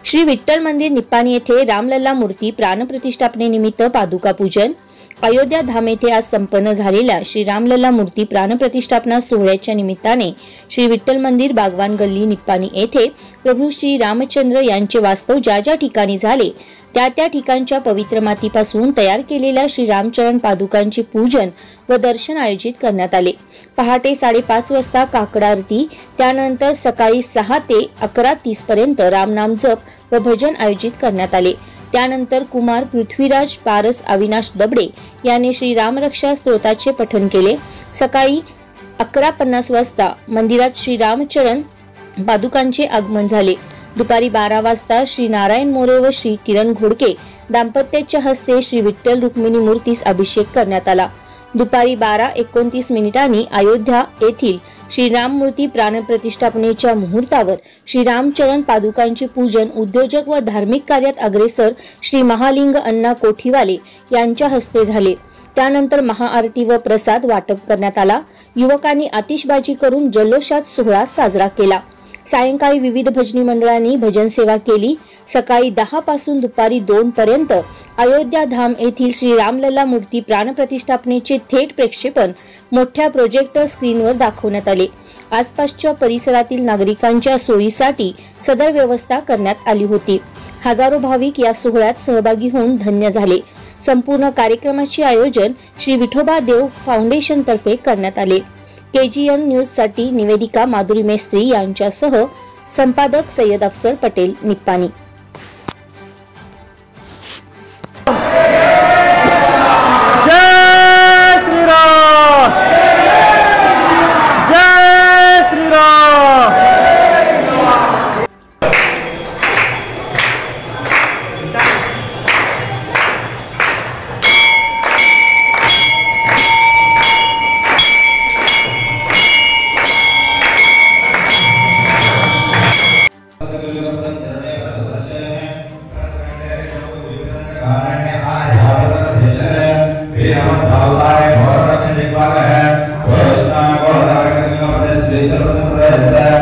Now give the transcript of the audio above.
श्री विठ्ठल मंदिर निप्पाणी येथे रामलल्ला मूर्ती प्राणप्रतिष्ठापनेनिमित्त पादुका पूजन। अयोध्या धाम येथे आज संपन्न झालेल्या श्री रामलल्ला मूर्ती प्राणप्रतिष्ठापना सोहळ्याच्या निमित्ताने श्री विठ्ठल मंदिर बागवान गल्ली निप्पाणी येथे प्रभू श्री रामचंद्र यांचे वास्तव ज्या ज्या ठिकाणी झाले त्या ठिकाणच्या पवित्र मातीपासून तयार केलेल्या श्री रामचरण पादुकांचे पूजन व दर्शन आयोजित करण्यात आले। पहाटे 5:30 वाजता काकड आरती, त्यानंतर सकाळी 6 ते 11:30 पर्यंत रामनाम जप व भजन आयोजित करण्यात आले। त्यानंतर कुमार पृथ्वीराज पारस अविनाश दबडे यांनी श्री रामरक्षा स्तोत्राचे पठण केले। सकाळी 11:50 वाजता मंदिरात श्री रामचरण पादुकांचे आगमन झाले। दुपारी 12 वाजता श्री नारायण मोरे व श्री किरण घोडके दाम्पत्याच्या हस्ते श्री विठ्ठल रुक्मिणी मूर्तीस अभिषेक करण्यात आला। दुपारी 12:29 अयोध्या येथील श्री राम मूर्ती प्राणप्रतिष्ठापनेच्या मुहूर्तावर श्री रामचरण पादुकांचे पूजन उद्योजक व धार्मिक कार्यात अग्रेसर श्री महालिंग अण्णा कोठीवाले यांच्या हस्ते झाले। त्यानंतर महाआरती व प्रसाद वाटप करण्यात आला। युवकांनी आतिषबाजी करून जल्लोषात सोहळा साजरा केला। सायंकाळी विविध भजनी मंडळांनी भजन सेवा केली। सकाळी 10 पासून दुपारी 2 पर्यंत अयोध्या धाम येथील श्री रामलल्ला मूर्ती प्राणप्रतिष्ठापनेचे थेट प्रक्षेपण मोठ्या प्रोजेक्टर स्क्रीनवर दाखवण्यात आले। आसपासच्या परिसरातील नागरिकांच्या सोयीसाठी सदर व्यवस्था करण्यात आली होती। हजारो भाविक या सोहळ्यात सहभागी होऊन धन्य झाले। संपूर्ण कार्यक्रमाचे आयोजन श्री विठोबा देव फाउंडेशन तर्फे करण्यात आले। KGN न्यूज साठी निवेदिका माधुरी मेस्त्री यांच्यासह संपादक सय्यद अफसर पटेल, निप्पाणी। है